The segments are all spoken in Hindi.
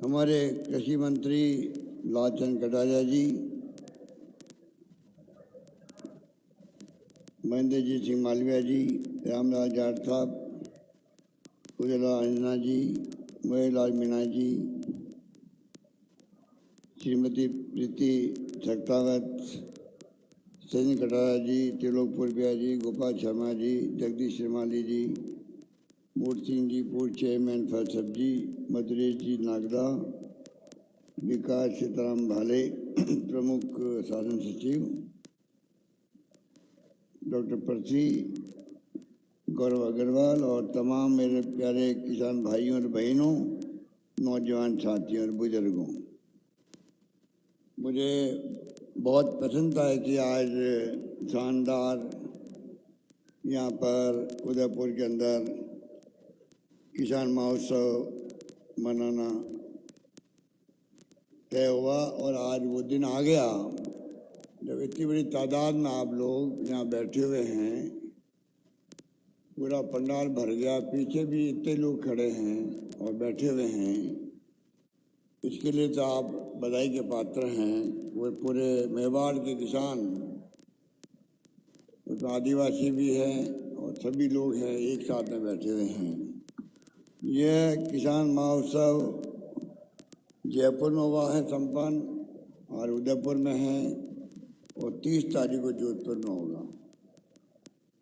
हमारे कृषि मंत्री लालचंद कटारिया जी, महेंद्रजीत सिंह मालवीय जी, रामलाल जाट साहब, उजला अंजना जी, मोहनलाल मीणा जी, श्रीमती प्रीति सक्तावत, सचिन कटारिया जी, त्रिलोक पुरबिया जी, गोपाल शर्मा जी, जगदीश श्रीमाली जी, मूर्ति सिंह जी, पूर्व चेयरमैन फलसफ जी, मधुरेश जी नागदा, विकास सीताराम भाले, प्रमुख शासन सचिव डॉक्टर पर्सी, गौरव अग्रवाल और तमाम मेरे प्यारे किसान भाइयों और बहनों, नौजवान साथियों और बुजुर्गों, मुझे बहुत प्रसन्नता है कि आज शानदार यहाँ पर उदयपुर के अंदर किसान महोत्सव मनाना तय हुआ और आज वो दिन आ गया जब इतनी बड़ी तादाद में आप लोग यहाँ बैठे हुए हैं। पूरा पंडाल भर गया, पीछे भी इतने लोग खड़े हैं और बैठे हुए हैं। इसके लिए तो आप बधाई के पात्र हैं। वो पूरे मेवाड़ के किसान, उसमें आदिवासी भी हैं और सभी लोग हैं, एक साथ में बैठे हुए हैं। यह किसान महोत्सव जयपुर में हुआ है संपन्न और उदयपुर में है और 30 तारीख को जोधपुर में होगा।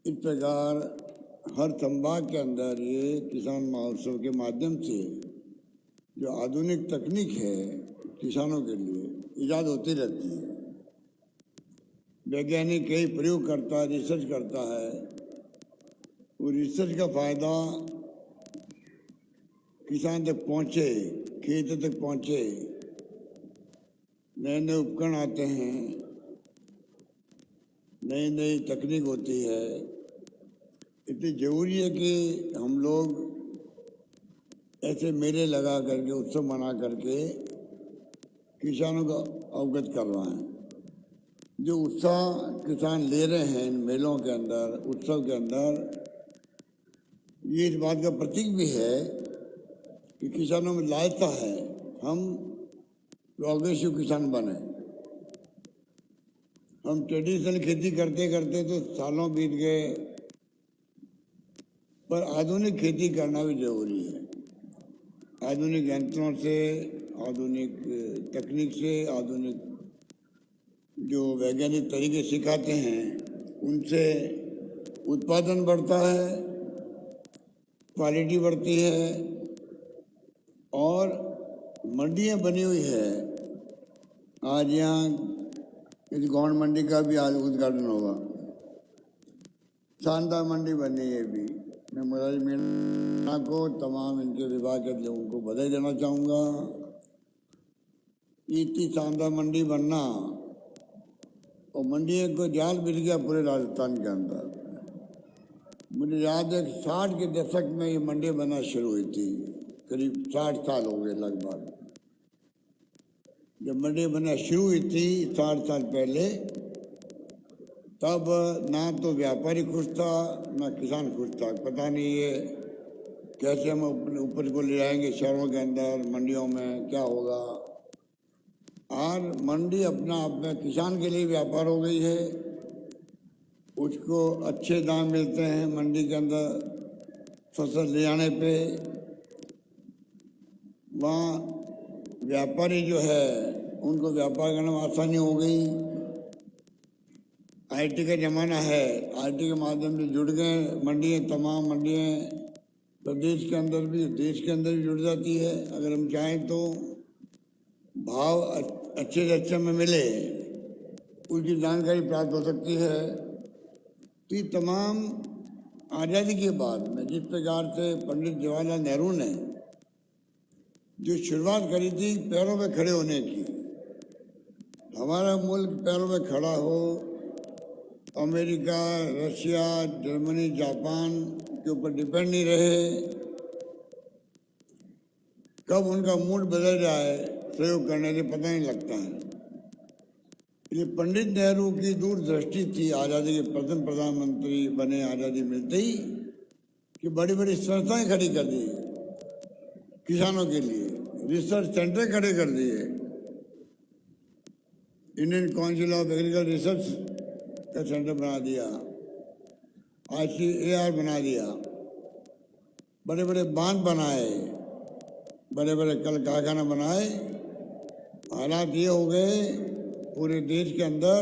इस प्रकार हर संभाग के अंदर ये किसान महोत्सव के माध्यम से जो आधुनिक तकनीक है किसानों के लिए ईजाद होती रहती है। वैज्ञानिक कई प्रयोग करता है, रिसर्च करता है। वो रिसर्च का फायदा किसान तक पहुँचे, खेत तक पहुँचे, नए नए उपकरण आते हैं, नई नई तकनीक होती है। इतनी जरूरी है कि हम लोग ऐसे मेले लगा करके, उत्सव मना करके किसानों को अवगत करवाएं। जो उत्साह किसान ले रहे हैं इन मेलों के अंदर, उत्सव के अंदर, ये इस बात का प्रतीक भी है कि किसानों में लालसा है हम प्रोग्रेसिव किसान बने। हम ट्रेडिशनल खेती करते करते तो सालों बीत गए, पर आधुनिक खेती करना भी जरूरी है। आधुनिक यंत्रों से, आधुनिक तकनीक से, आधुनिक जो वैज्ञानिक तरीके सिखाते हैं उनसे उत्पादन बढ़ता है, क्वालिटी बढ़ती है और मंडियां बनी हुई है। आज यहाँ इस गौंड मंडी का भी आज उद्घाटन होगा। शानदार मंडी बनी है भी। मैं मुरारी मीणा को, तमाम इनके विभाग के लोगों को बधाई देना चाहूँगा। इतनी शानदार मंडी बनना और मंडी को जाल बिछ गया पूरे राजस्थान के अंदर। मुझे याद है 60 के दशक में ये मंडी बनना शुरू हुई थी, करीब 60 साल हो गए लगभग। जब मंडी बनना शुरू हुई थी 60 साल पहले, तब ना तो व्यापारी खुश था ना किसान खुश था। पता नहीं ये कैसे हम ऊपर को ले जाएंगे शहरों के अंदर, मंडियों में क्या होगा। आज मंडी अपना आप में किसान के लिए व्यापार हो गई है। उसको अच्छे दाम मिलते हैं मंडी के अंदर फसल ले जाने पे। वहाँ व्यापारी जो है उनको व्यापार करने में आसानी हो गई। आईटी का ज़माना है, आईटी के माध्यम से जुड़ गए मंडियाँ, तमाम मंडियाँ प्रदेश के अंदर भी, देश के अंदर भी जुड़ जाती है। अगर हम चाहें तो भाव अच्छे से अच्छे में मिले, उसकी जानकारी प्राप्त हो सकती है। तो ये तमाम आज़ादी के बाद में जिस प्रकार से पंडित जवाहरलाल नेहरू ने जो शुरुआत करी थी पैरों पे खड़े होने की, हमारा मुल्क पैरों पे खड़ा हो, अमेरिका, रशिया, जर्मनी, जापान के ऊपर डिपेंड नहीं रहे। कब उनका मूड बदल जाए प्रयोग करने से पता नहीं लगता है। ये पंडित नेहरू की दूरदृष्टि थी। आज़ादी के प्रथम प्रधानमंत्री बने आज़ादी मिलते ही कि बड़ी बड़ी संस्थाएं खड़ी कर दी किसानों के लिए। रिसर्च सेंटर खड़े कर दिए। Indian council of agriculture research का सेंटर बना दिया, ICAR बना दिया, बड़े बड़े बांध बनाए, बड़े बड़े कल कारखाना बनाए। हालात ये हो गए पूरे देश के अंदर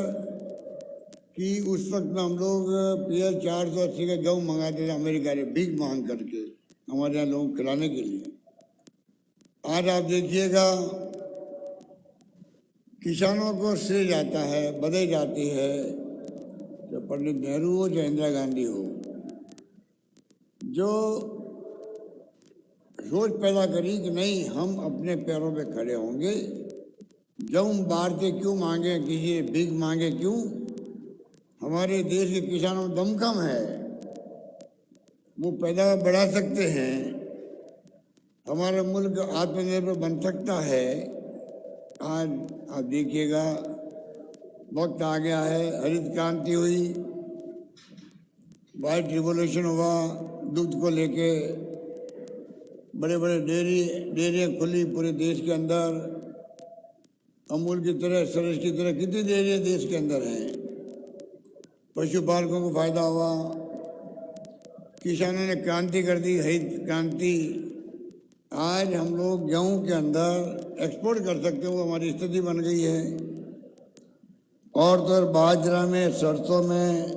कि उस वक्त में हम लोग PL 480 का गेहूँ मंगाते थे अमेरिका से भीख मांग करके, हमारे यहाँ लोगों को खिलाने के लिए। आज आप देखिएगा किसानों को श्रेय जाता है, बधाई जाती है, चाहे पंडित नेहरू हो चाहे इंदिरा गांधी हो, जो सोच पैदा करी कि नहीं हम अपने पैरों पे खड़े होंगे, गेहूँ बाहर से क्यों मांगे, किसी से भीख मांगे क्यों। हमारे देश के किसानों में दम कम है, वो पैदावार बढ़ा सकते हैं, हमारा मुल्क आत्मनिर्भर बन सकता है। आज आप देखिएगा वक्त आ गया है, हरित क्रांति हुई, वाइट रिवॉल्यूशन हुआ, दूध को लेके बड़े बड़े डेयरियाँ खुली पूरे देश के अंदर। अमूल की तरह, सरस की तरह कितनी डेयरियाँ देश के अंदर हैं। पशुपालकों को फायदा हुआ, किसानों ने क्रांति कर दी, हरित क्रांति। आज हम लोग गेहूं के अंदर एक्सपोर्ट कर सकते हो, हमारी स्थिति बन गई है। और तो और बाजरा में, सरसों में,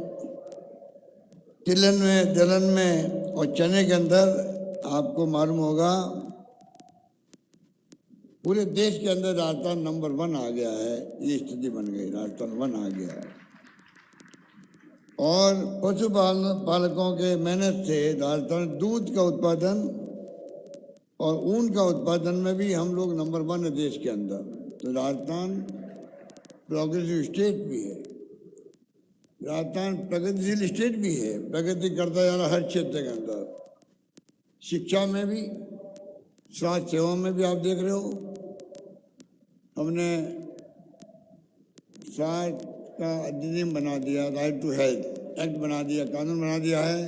तिलहन में, दलहन में और चने के अंदर आपको मालूम होगा पूरे देश के अंदर राजस्थान नंबर 1 आ गया है। ये स्थिति बन गई, राजस्थान 1 आ गया है। और पशुपालकों के मेहनत से राजस्थान दूध का उत्पादन और ऊन का उत्पादन में भी हम लोग नंबर 1 है देश के अंदर। तो राजस्थान प्रोग्रेसिव स्टेट भी है, राजस्थान प्रगतिशील स्टेट भी है, प्रगति करता जा रहा हर क्षेत्र के अंदर। शिक्षा में भी, स्वास्थ्य सेवा में भी आप देख रहे हो, हमने स्वास्थ्य का अधिनियम बना दिया, राइट टू हेल्थ एक्ट बना दिया, कानून बना दिया है।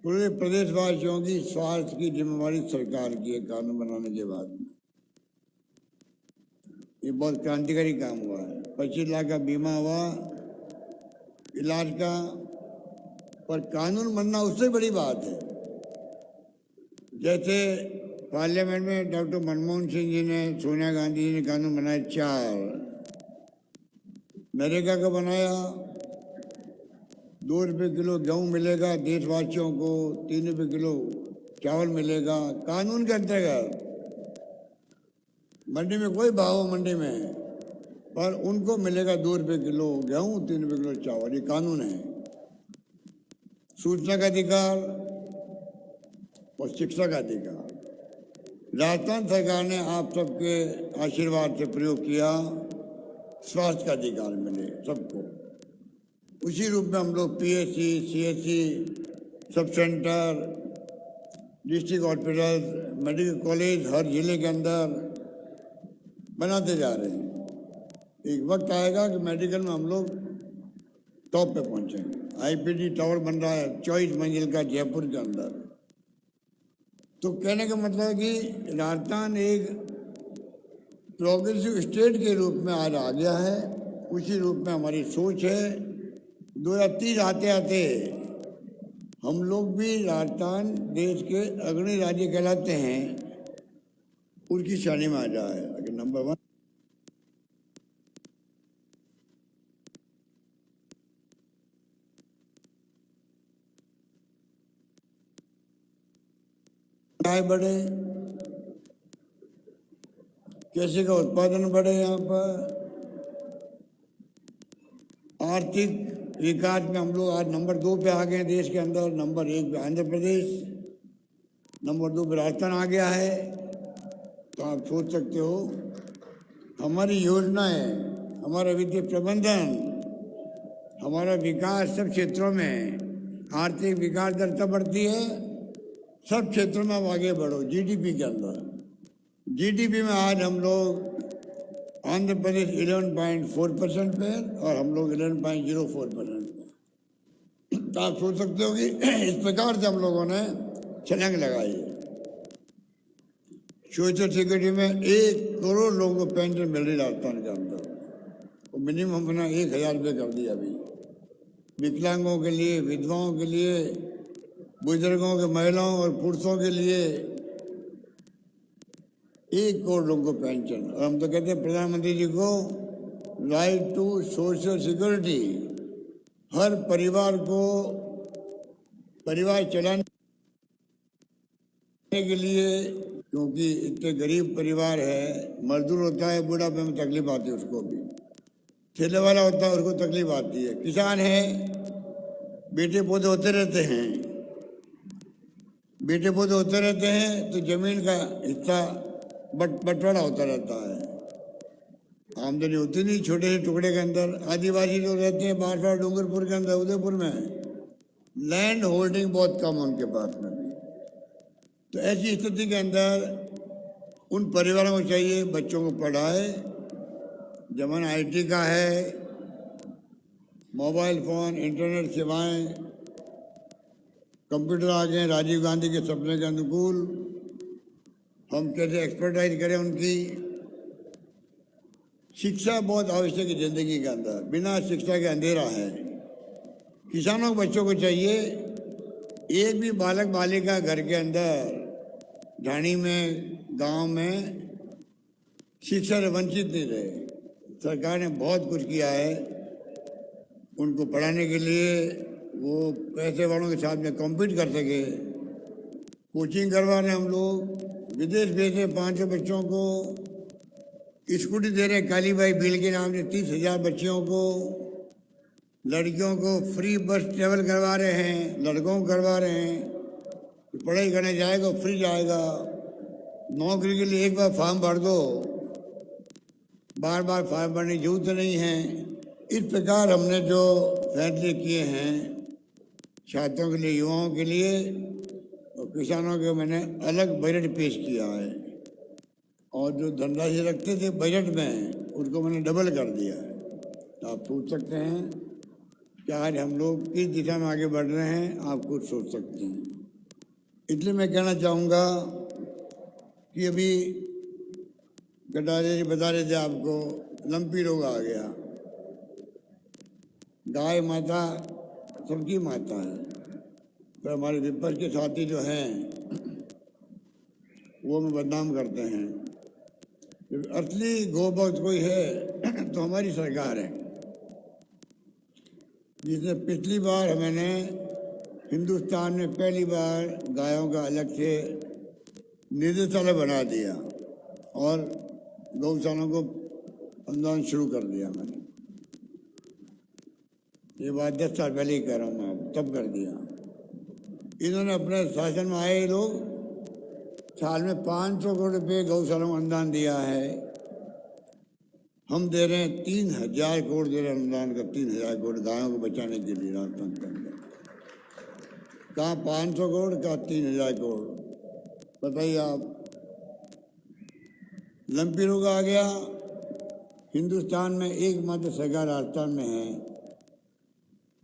पूरे प्रदेशवासियों की स्वास्थ्य की जिम्मेवारी सरकार की है कानून बनाने के बाद। ये बहुत क्रांतिकारी काम हुआ है। 25 लाख का बीमा हुआ इलाज का, पर कानून बनना उससे बड़ी बात है। जैसे पार्लियामेंट में डॉक्टर मनमोहन सिंह जी ने, सोनिया गांधी जी ने कानून बनाए 4, नरेगा का बनाया, 2 रुपये किलो गेहूँ मिलेगा देशवासियों को, 3 रुपये किलो चावल मिलेगा कानून के अंतर्गत। मंडी में कोई भाव हो मंडी में, पर उनको मिलेगा 2 रुपये किलो गेहूँ, 3 रुपये किलो चावल, ये कानून है। सूचना का अधिकार और शिक्षा का अधिकार राजस्थान सरकार ने आप सबके आशीर्वाद से प्रयोग किया। स्वास्थ्य का अधिकार मिले सबको, उसी रूप में हम लोग PSC, CSC, सब centre, district hospital, medical college हर जिले के अंदर बनाते जा रहे हैं। एक वक्त आएगा कि मेडिकल में हम लोग टॉप पे पहुंचेंगे। IPD टावर बन रहा है 24 मंजिल का जयपुर के अंदर। तो कहने का मतलब है कि राजस्थान एक प्रोग्रेसिव स्टेट के रूप में आज आ गया है। उसी रूप में हमारी सोच है। 2030 आते आते हम लोग भी राजस्थान देश के अग्रणी राज्य कहलाते हैं, उनकी श्रेणी में आ जाए। अगर नंबर 1 आय बढ़े, कृषि का उत्पादन बढ़े, यहाँ पर आर्थिक विकास में हम लोग आज नंबर 2 पे आ गए हैं देश के अंदर। नंबर 1 पे आंध्र प्रदेश, नंबर 2 पे राजस्थान आ गया है। तो आप सोच सकते हो हमारी योजनाएं, हमारा वित्तीय प्रबंधन, हमारा विकास सब क्षेत्रों में, आर्थिक विकास दर तब बढ़ती है सब क्षेत्रों में। आप आगे बढ़ो GDP के अंदर। GDP में आज हम लोग आंध्र प्रदेश 11.4% पे और हम लोग 11.04% पे। तो आप सोच सकते हो कि इस प्रकार से हम लोगों ने छलांग लगाई है। सोशल सिक्योरिटी में 1 करोड़ लोगों को पेंशन मिल रही राजस्थान के अंदर, और मिनिमम अपना 1,000 रुपये कर दिया अभी। विकलांगों के लिए, विधवाओं के लिए, बुजुर्गों के, महिलाओं और पुरुषों के लिए 1 करोड़ लोगों को पेंशन। और हम तो कहते हैं प्रधानमंत्री जी को राइट टू सोशल सिक्योरिटी, हर परिवार को परिवार चलाने के लिए, क्योंकि इतने गरीब परिवार है, मजदूर होता है बुढ़ापे में तकलीफ आती है उसको भी, ठेले वाला होता है उसको तकलीफ आती है, किसान है, बेटे पौधे होते रहते हैं, बेटे पौधे होते रहते हैं तो जमीन का हिस्सा बंटवारा होता रहता है, आमदनी होती नहीं छोटे से टुकड़े के अंदर। आदिवासी जो रहते हैं बांसवाड़ा डूंगरपुर के अंदर, उदयपुर में, लैंड होल्डिंग बहुत कम है उनके पास में भी। तो ऐसी स्थिति के अंदर उन परिवारों को चाहिए बच्चों को पढ़ाए। जमाना IT का है, मोबाइल फ़ोन, इंटरनेट सेवाएं, कंप्यूटर आ गए, राजीव गांधी के सपने के अनुकूल। हम कैसे एक्सपर्टाइज करें उनकी। शिक्षा बहुत आवश्यक है ज़िंदगी के अंदर, बिना शिक्षा के अंधेरा है। किसानों के बच्चों को चाहिए एक भी बालक बालिका घर के अंदर, ढाणी में, गांव में शिक्षा से वंचित नहीं रहे। सरकार ने बहुत कुछ किया है उनको पढ़ाने के लिए, वो पैसे वालों के साथ में कॉम्पीट कर सके। कोचिंग करवा रहे हम लोग, विदेश भेजे 500 बच्चों को, स्कूटी दे रहे कालीबाई बिल के नाम से 30,000 बच्चियों को, लड़कियों को फ्री बस ट्रेवल करवा रहे हैं, लड़कों को करवा रहे हैं। पढ़ाई करने जाएगा फ्री जाएगा। नौकरी के लिए एक बार फॉर्म भर दो, बार बार फॉर्म भरने की जरूरत नहीं है। इस प्रकार हमने जो फैसले किए हैं छात्रों के लिए, युवाओं के लिए और किसानों के, मैंने अलग बजट पेश किया है। और जो धनराशि रखते थे बजट में उसको मैंने डबल कर दिया है। तो आप सोच सकते हैं कि आज हम लोग किस दिशा में आगे बढ़ रहे हैं, आप कुछ सोच सकते हैं। इसलिए मैं कहना चाहूँगा कि अभी कटारे जी बता रहे थे आपको, लंपी रोग आ गया। गाय माता सबकी माता है, पर हमारे विपक्ष के साथी जो हैं वो हमें बदनाम करते हैं। असली गोभक्त कोई है तो हमारी सरकार है, जिसने पिछली बार मैंने हिंदुस्तान में पहली बार गायों का अलग से निदेशालय बना दिया और गौशालाओं को अनुदान शुरू कर दिया मैंने। ये बात 10 साल पहले ही कह रहा हूँ मैं, तब कर दिया। इन्होंने अपने शासन में आए लोग साल में 500 करोड़ रुपये गौशालाओं को अनुदान दिया है। हम दे रहे हैं 3,000 करोड़ दे रहे हैं अनुदान का, 3,000 करोड़ गायों को बचाने के लिए राजस्थान के अंदर। कहाँ 500 करोड़, कहाँ 3,000 करोड़, बताइए आप। लंपी रोग आ गया। हिंदुस्तान में एकमात्र सरकार राजस्थान में है।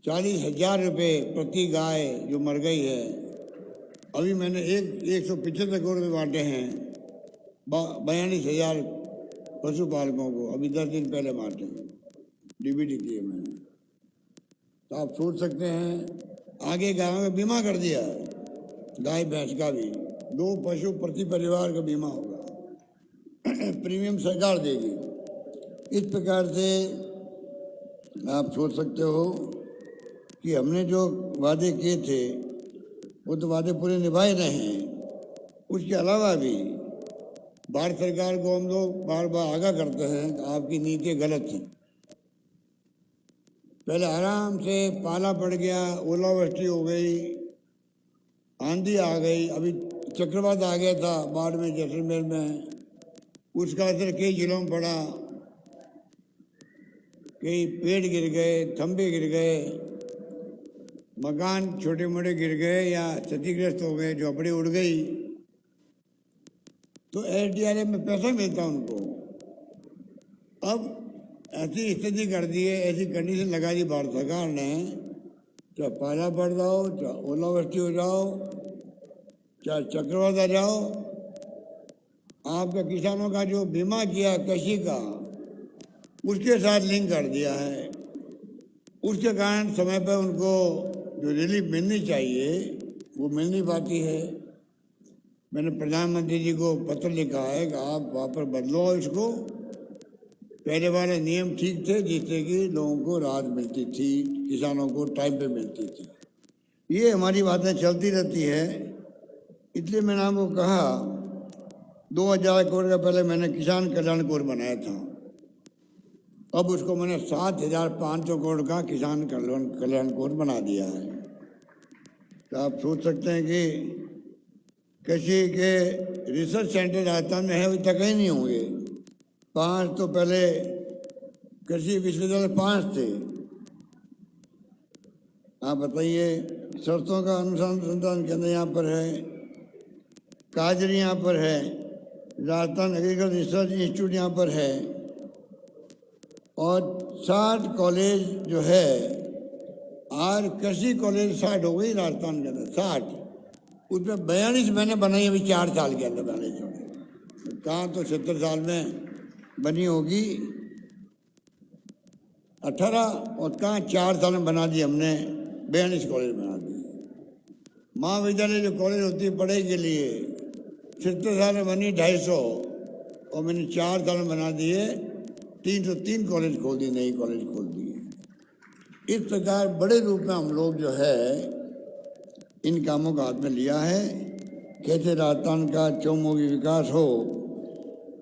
40,000 रुपये प्रति गाय जो मर गई है। अभी मैंने 175 करोड़ रुपये बांटे हैं 42,000 पशुपालकों को, अभी 10 दिन पहले बांटे, DBT किए मैंने। तो आप सोच सकते हैं आगे गायों का बीमा कर दिया, गाय भैंस का भी 2 पशु प्रति परिवार का बीमा होगा, प्रीमियम सरकार देगी। इस प्रकार से आप सोच सकते हो कि हमने जो वादे किए थे वो तो वादे पूरे निभाए रहे हैं। उसके अलावा भी भारत सरकार को हम लोग बार बार आगाह करते हैं कि आपकी नीतियाँ गलत हैं। पहले आराम से पाला पड़ गया, ओलावृष्टि हो गई, आंधी आ गई, अभी चक्रवात आ गया था बाढ़ में जैसलमेर में, उसका असर कई जिलों में पड़ा, कई पेड़ गिर गए, खंभे गिर गए, मकान छोटे मोटे गिर गए या क्षतिग्रस्त हो गए, झोपड़ी उड़ गई। तो SDRF में पैसा मिलता उनको। अब ऐसी स्थिति कर दी है, ऐसी कंडीशन लगा दी भारत सरकार ने, चाहे पाला पड़ जाओ, चाहे ओलावृष्टि हो जाओ, चाहे चक्रवात आ जाओ, आपका किसानों का जो बीमा किया कृषि का, उसके साथ लिंक कर दिया है। उसके कारण समय पर उनको जो रिलीफ मिलनी चाहिए वो मिल नहीं पाती है। मैंने प्रधानमंत्री जी को पत्र लिखा है कि आप वहाँ पर बदलो इसको। पहले वाले नियम ठीक थे जिससे कि लोगों को राहत मिलती थी, किसानों को टाइम पे मिलती थी। ये हमारी बातें चलती रहती है। इसलिए मैंने आपको कहा 2000 करोड़ का पहले मैंने किसान कल्याण कोष बनाया था, अब उसको मैंने 7500 करोड़ का किसान कल्याण कोष बना दिया है। तो आप सोच सकते हैं कि कृषि के रिसर्च सेंटर राजस्थान में है, अभी तक ही नहीं होंगे। 5 तो पहले कृषि विश्वविद्यालय 5 थे। आप बताइए, सरसों का अनुसंधान केंद्र यहाँ पर है, काजरी यहाँ पर है, राजस्थान एग्रीकल्चर रिसर्च इंस्टीट्यूट यहाँ पर है, और 60 कॉलेज जो है, आज कृषि कॉलेज 60 हो गई राजस्थान के अंदर, 60। उसमें 42 मैंने बनाई अभी 4 साल के अंदर बनाई। कहाँ तो 70 साल में बनी होगी 18, और कहाँ 4 साल में बना दी हमने, 42 कॉलेज बना दिए। महाविद्यालय जो कॉलेज होती है पढ़ाई के लिए 70 साल में बनी 250, और मैंने 4 साल में बना दिए 303 कॉलेज खोल दिए, नई कॉलेज खोल दिए। इस प्रकार बड़े रूप में हम लोग जो है इन कामों का हाथ में लिया है। कैसे राजस्थान का चौमुखी विकास हो,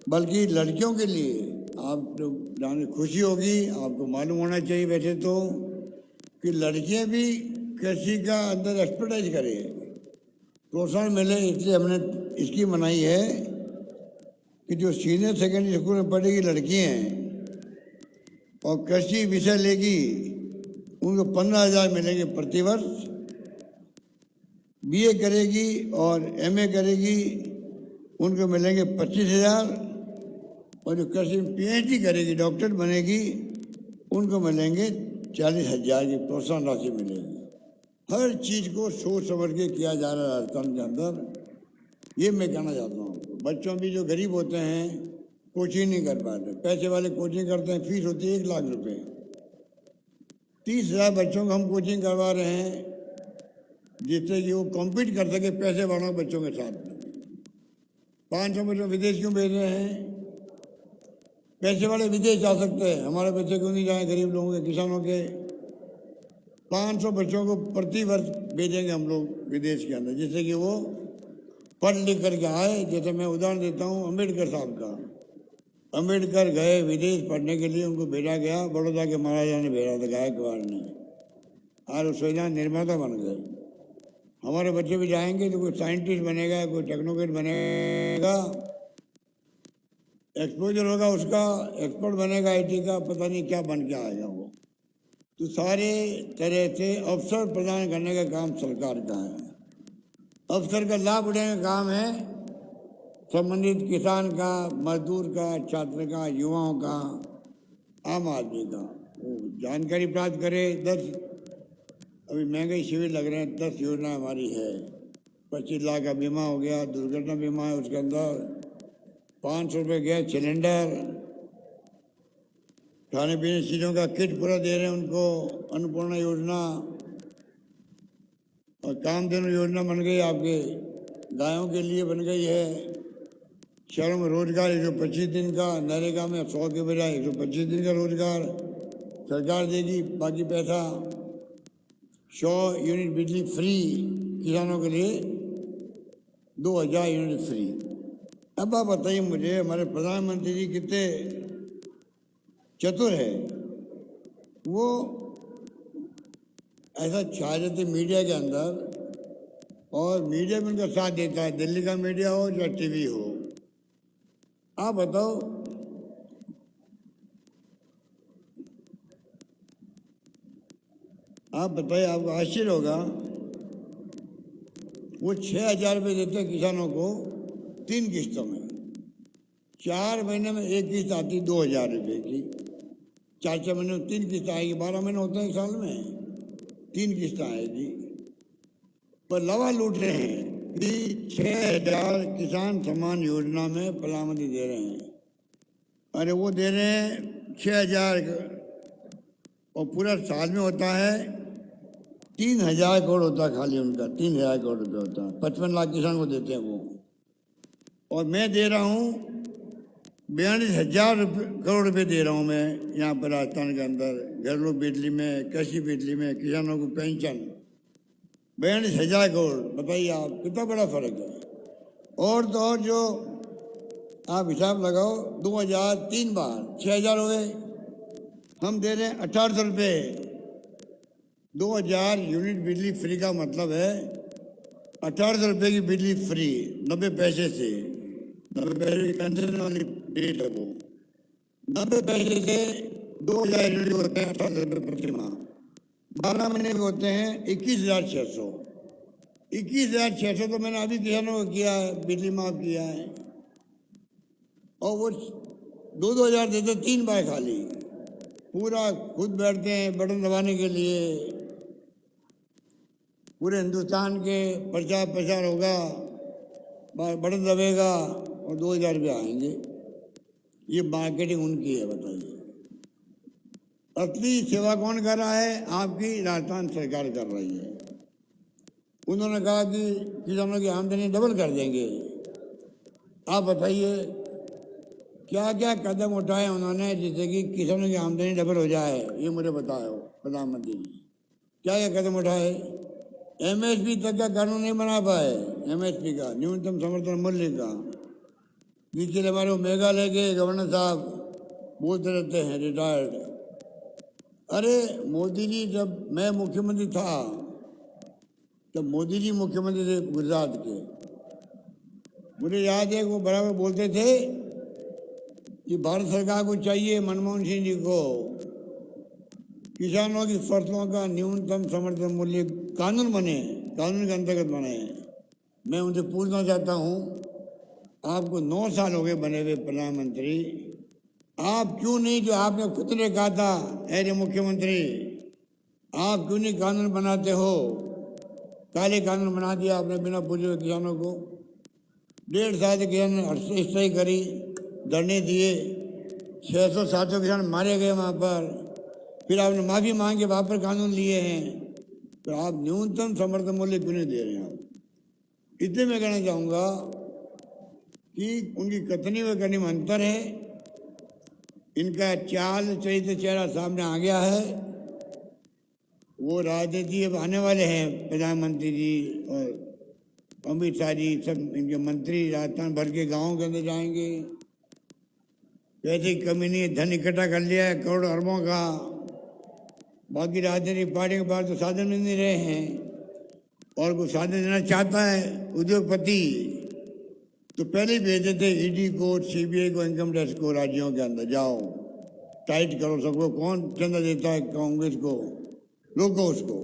बल्कि लड़कियों के लिए आप लोग जाने खुशी होगी, आपको मालूम होना चाहिए वैसे तो, कि लड़कियां भी कृषि का अंदर एक्सपर्टाइज करें, प्रोत्साहन मिले। इसलिए हमने इसकी बनाई है कि जो सीनियर सेकेंडरी स्कूल में पढ़ेगी लड़कियां और कृषि विषय लेगी, उनको 15,000 मिलेंगे प्रति वर्ष। बीए करेगी और एमए करेगी, उनको मिलेंगे 25,000, और जो कृषि में पीएचडी करेगी, डॉक्टर बनेगी, उनको मिलेंगे 40,000 की प्रोत्साहन राशि मिलेगी। हर चीज़ को सोच समझ के किया जा रहा है राजस्थान के अंदर। ये मैं कहना चाहता हूँ। बच्चों भी जो गरीब होते हैं कोचिंग नहीं कर पाते, पैसे वाले कोचिंग करते हैं, फीस होती है 1 लाख रुपए। 30,000 बच्चों को हम कोचिंग करवा रहे हैं जिससे कि वो कॉम्पीट कर सके पैसे वालों बच्चों के साथ। 500 बच्चों विदेश क्यों भेज रहे हैं? पैसे वाले विदेश जा सकते हैं, हमारे बच्चे क्यों नहीं जाए? गरीब लोगों के, किसानों के 500 बच्चों को प्रति वर्ष भेजेंगे हम लोग विदेश के अंदर, जिससे कि वो पढ़ लिख करके आए। जैसे मैं उदाहरण देता हूँ अम्बेडकर साहब का। अम्बेडकर गए विदेश पढ़ने के लिए, उनको भेजा गया, बड़ौदा के महाराजा ने भेजा था, गायकवाड़ ने, और उस वजह निर्माता बन गए। हमारे बच्चे भी जाएंगे तो कोई साइंटिस्ट बनेगा, कोई टेक्नोक्रेट बनेगा, एक्सपोजर होगा उसका, एक्सपर्ट बनेगा आईटी का, पता नहीं क्या बन के आएगा वो। तो सारे तरह से अवसर प्रदान करने का काम सरकार का है। अवसर का लाभ उठाने का काम है संबंधित किसान का, मजदूर का, छात्र का, युवाओं का, आम आदमी का। वो जानकारी प्राप्त करे। 10 अभी महंगाई शिविर लग रहे हैं, 10 योजना हमारी है। 25 लाख का बीमा हो गया, दुर्घटना बीमा है, उसके अंदर 500 रुपये गैस सिलेंडर, खाने पीने चीज़ों का किट पूरा दे रहे हैं उनको। अन्नपूर्णा योजना और कामधेनु योजना बन गई, आपके गायों के लिए बन गई है। शहरों में रोजगार 125 दिन का, नरेगा में 100 के बजाय 125 दिन का रोजगार सरकार देगी। बाकी पैसा 100 यूनिट बिजली फ्री किसानों के लिए, 2000 यूनिट फ्री। अब आप बताइए मुझे, हमारे प्रधानमंत्री जी कितने चतुर है। वो ऐसा छा जाते मीडिया के अंदर, और मीडिया में उनका साथ देता है, दिल्ली का मीडिया हो या टीवी हो। आप बताओ, आप बताइए, आपको आश्चर्य होगा, वो 6,000 रुपये देते हैं किसानों को 3 किस्तों में। 4 महीने में एक किस्त आती 2,000 रुपये की, 4 महीने में 3 किस्त आएगी, 12 महीने होते हैं एक साल में, 3 किस्त आएगी। पर लवा लूट रहे हैं। कि 6,000 किसान सम्मान योजना में प्रधानमंत्री दे रहे हैं। अरे वो दे रहे हैं 6,000 और पूरा साल में होता है 3,000 करोड़ होता है खाली उनका, 3,000 करोड़ रुपये होता है, 55 लाख किसान को देते हैं वो। और मैं दे रहा हूँ 42,000 करोड़ रुपये दे रहा हूँ मैं यहाँ पर राजस्थान के अंदर, घरेलू बिजली में, कृषि बिजली में, किसानों को पेंशन 42,000 करोड़। बताइए आप कितना बड़ा फर्क है। और तो और जो आप हिसाब लगाओ 2,000 3 बार 6,000 हो गए, हम दे रहे हैं 1,800 रुपये। 2,000 यूनिट बिजली फ्री का मतलब है 1,800 रुपये की बिजली फ्री, 90 पैसे से, 90 पैसे की कंसेशन वाली रेट है वो। 90 पैसे से 2,000 यूनिट होते हैं 1,800 रुपये प्रति माह। 12 महीने के होते हैं 21,600। 21,600 तो मैंने अभी किसानों को किया है, बिजली माफ किया है। और वो 2-2 हज़ार देते 3 बार खाली, पूरा खुद बैठते हैं बटन दबाने के लिए। पूरे हिंदुस्तान के प्रचार प्रसार होगा, बटन दबेगा और 2,000 रुपये आएंगे। ये मार्केटिंग उनकी है। बताइए असली सेवा कौन कर रहा है? आपकी राजस्थान सरकार कर रही है। उन्होंने कहा कि किसानों की आमदनी डबल कर देंगे। आप बताइए क्या क्या कदम उठाए उन्होंने जिससे कि किसानों की आमदनी डबल हो जाए? ये मुझे बताओ प्रधानमंत्री जी, क्या क्या कदम उठाए? एमएसपी तक का कानून नहीं बना पाए, एमएसपी का, न्यूनतम समर्थन मूल्य का। नीचे हमारे मेघालय के गवर्नर साहब बोलते रहते हैं, रिटायर्ड। अरे मोदी जी, जब मैं मुख्यमंत्री था तब मोदी जी मुख्यमंत्री थे गुजरात के। मुझे याद है वो बराबर बोलते थे कि भारत सरकार को चाहिए, मनमोहन सिंह जी को, किसानों की फसलों का न्यूनतम समर्थन मूल्य कानून बने, कानून के अंतर्गत बने। मैं उनसे पूछना चाहता हूँ, आपको 9 साल हो गए बने हुए प्रधानमंत्री, आप क्यों नहीं, जो आपने खुद ने कहा था अरे मुख्यमंत्री, आप क्यों नहीं कानून बनाते हो? काले कानून बना दिया आपने बिना पूछे हुए किसानों को। 1.5 साल से किसान हत्या करी, धरने दिए, 600-700 किसान मारे गए वहाँ पर। फिर आपने माफ़ी मांग के वहाँ पर कानून लिए हैं, तो आप न्यूनतम समर्थन मूल्य क्यों नहीं दे रहे हैं? आप इतने मैं कहना चाहूँगा कि उनकी कथनी व करनी में अंतर है। इनका चाल चरित्र चेहरा सामने आ गया है। वो राजनीति अब आने वाले हैं, प्रधानमंत्री जी और अमित शाह जी, सब इनके मंत्री राजस्थान भर के गाँव के अंदर जाएंगे। पैसे की कमी नहीं है, धन इकट्ठा कर लिया है करोड़ों अरबों का। बाकी राजनीतिक पार्टी के पास तो साधन मिल नहीं रहे हैं, और कोई साधन देना चाहता है उद्योगपति तो पहले ही भेज देते ईडी को, सीबीआई को, इनकम टैक्स को, राज्यों के अंदर जाओ टाइट करो सबको। कौन चंदा देता है? कांग्रेस को, रोको उसको।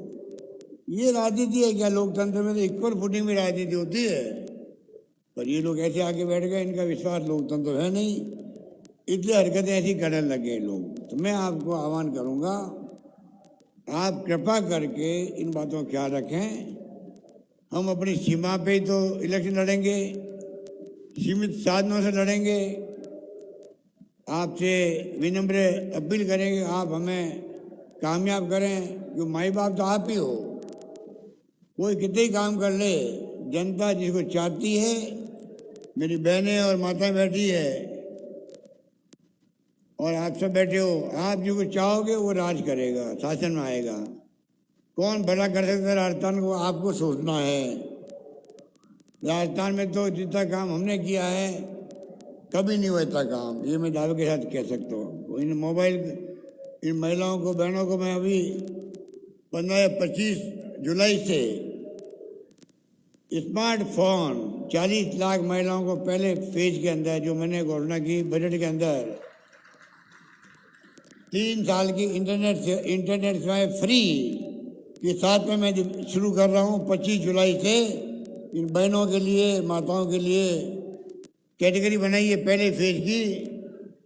ये राजनीति है क्या? लोकतंत्र में तो इक्वल फुटिंग में राजनीति होती है, पर ये लोग ऐसे आके बैठ गए, इनका विश्वास लोकतंत्र है नहीं, इसलिए हरकतें ऐसी करने लगे लोग। तो मैं आपको आह्वान करूंगा, आप कृपा करके इन बातों का ख्याल रखें। हम अपनी सीमा पे ही तो इलेक्शन लड़ेंगे, सीमित साधनों से लड़ेंगे। आपसे विनम्र अपील करेंगे, आप हमें कामयाब करें, क्योंकि माई बाप तो आप ही हो। कोई कितने ही काम कर ले, जनता जिसको चाहती है, मेरी बहनें और माताएं बैठी है और आप सब बैठे हो, आप जिसको चाहोगे वो राज करेगा, शासन में आएगा। कौन भला कर सकता है राजस्थान को? आपको सोचना है। राजस्थान में तो जितना काम हमने किया है कभी नहीं हुआ इतना काम, ये मैं दावे के साथ कह सकता हूँ। इन मोबाइल, इन महिलाओं को, बहनों को मैं अभी 15 या 25 जुलाई से स्मार्टफोन 40 लाख महिलाओं को पहले फेज के अंदर, जो मैंने घोषणा की बजट के अंदर, 3 साल की इंटरनेट सेवाएं फ्री के साथ में मैं शुरू कर रहा हूँ 25 जुलाई से। इन बहनों के लिए, माताओं के लिए कैटेगरी बनाई है पहले फेज की।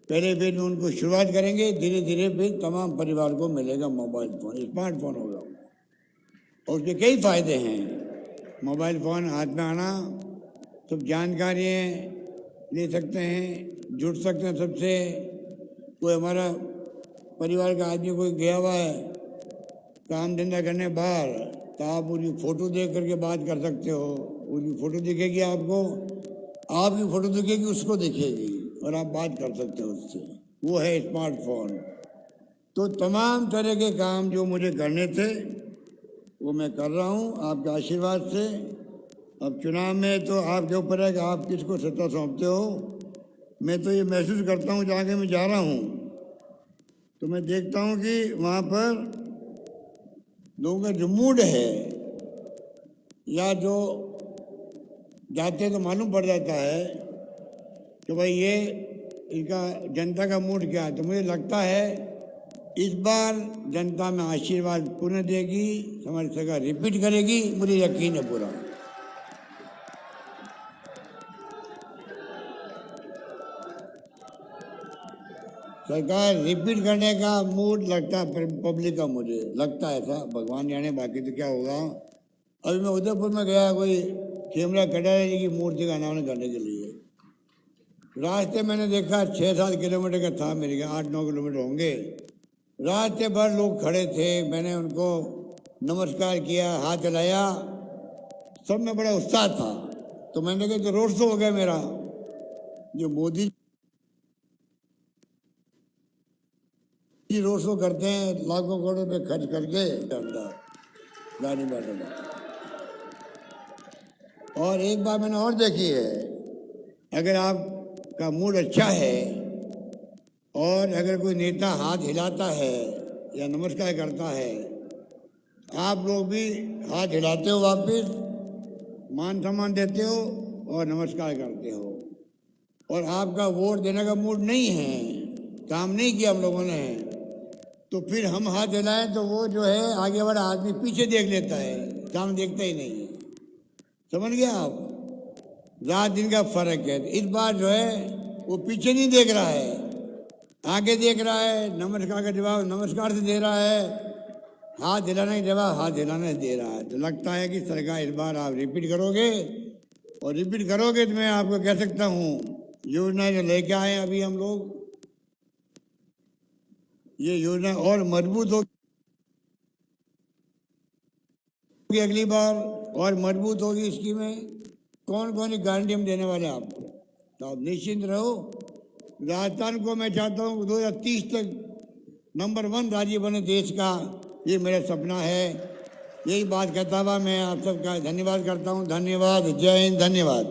पहले फेज में उनको शुरुआत करेंगे, धीरे धीरे फिर तमाम परिवार को मिलेगा मोबाइल फोन, स्मार्टफोन होगा। और उसके कई फायदे हैं। मोबाइल फ़ोन हाथ में आना, सब जानकारियाँ ले सकते हैं, जुड़ सकते हैं सबसे। कोई हमारा परिवार का आदमी कोई गया हुआ है काम धंधा करने बाहर, तो आप उसकी फ़ोटो देख करके बात कर सकते हो। उसकी फ़ोटो दिखेगी आपको, आपकी फ़ोटो दिखेगी उसको दिखेगी, और आप बात कर सकते हो उससे। वो है स्मार्टफोन। तो तमाम तरह के काम जो मुझे करने थे वो मैं कर रहा हूँ आपके आशीर्वाद से। अब चुनाव में तो आपके ऊपर है कि आप किसको सत्ता सौंपते हो। मैं तो ये महसूस करता हूँ, जहाँ के मैं जा रहा हूँ तो मैं देखता हूँ कि वहाँ पर लोगों का जो मूड है, या जो जाते हैं तो मालूम पड़ जाता है कि भाई ये इनका जनता का मूड क्या है। तो मुझे लगता है इस बार जनता में आशीर्वाद पुनः देगी, हमारी सरकार रिपीट करेगी, मुझे यकीन है पूरा। सरकार रिपीट करने का मूड लगता है पब्लिक का, मुझे लगता है ऐसा, भगवान जाने बाकी तो क्या होगा। अभी मैं उदयपुर में गया कोई खेमरा कटारे जी की मूर्ति का अनावरण करने के लिए। रास्ते मैंने देखा 6-7 किलोमीटर का था, मेरे 8-9 किलोमीटर होंगे। रास्ते भर लोग खड़े थे, मैंने उनको नमस्कार किया, हाथ हिलाया, सब में बड़ा उत्साह था। तो मैंने कहा तो रोड शो हो गया मेरा। जो मोदी जी रोड शो करते हैं लाखों करोड़ रुपए खर्च करके गाड़ी बैठा। और एक बात मैंने और देखी है, अगर आपका मूड अच्छा है और अगर कोई नेता हाथ हिलाता है या नमस्कार करता है, आप लोग भी हाथ हिलाते हो, वापस मान सम्मान देते हो और नमस्कार करते हो। और आपका वोट देने का मूड नहीं है, काम नहीं किया हम लोगों ने, तो फिर हम हाथ हिलाएं तो वो जो है आगे वाला आदमी पीछे देख लेता है, काम देखता ही नहीं है। समझ गया आप, रात दिन का फर्क है। इस बार जो है वो पीछे नहीं देख रहा है, आगे देख रहा है, नमस्कार का जवाब नमस्कार से दे रहा है, हाथ हिलाने का जवाब हाथ हिलाने से दे रहा है। तो लगता है कि सरकार इस बार आप रिपीट करोगे, और रिपीट करोगे तो मैं आपको कह सकता हूँ योजना जो लेके आए अभी हम लोग, ये योजना और मजबूत होगी, अगली बार और मजबूत होगी। स्कीमें कौन कौन सी गारंटी हम देने वाले हैं आपको, तो आप निश्चिंत रहो। राजस्थान को मैं चाहता हूँ 2030 तक नंबर 1 राज्य बने देश का, ये मेरा सपना है। यही बात कहता हुआ मैं आप सबका धन्यवाद करता हूँ। धन्यवाद, जय हिंद, धन्यवाद।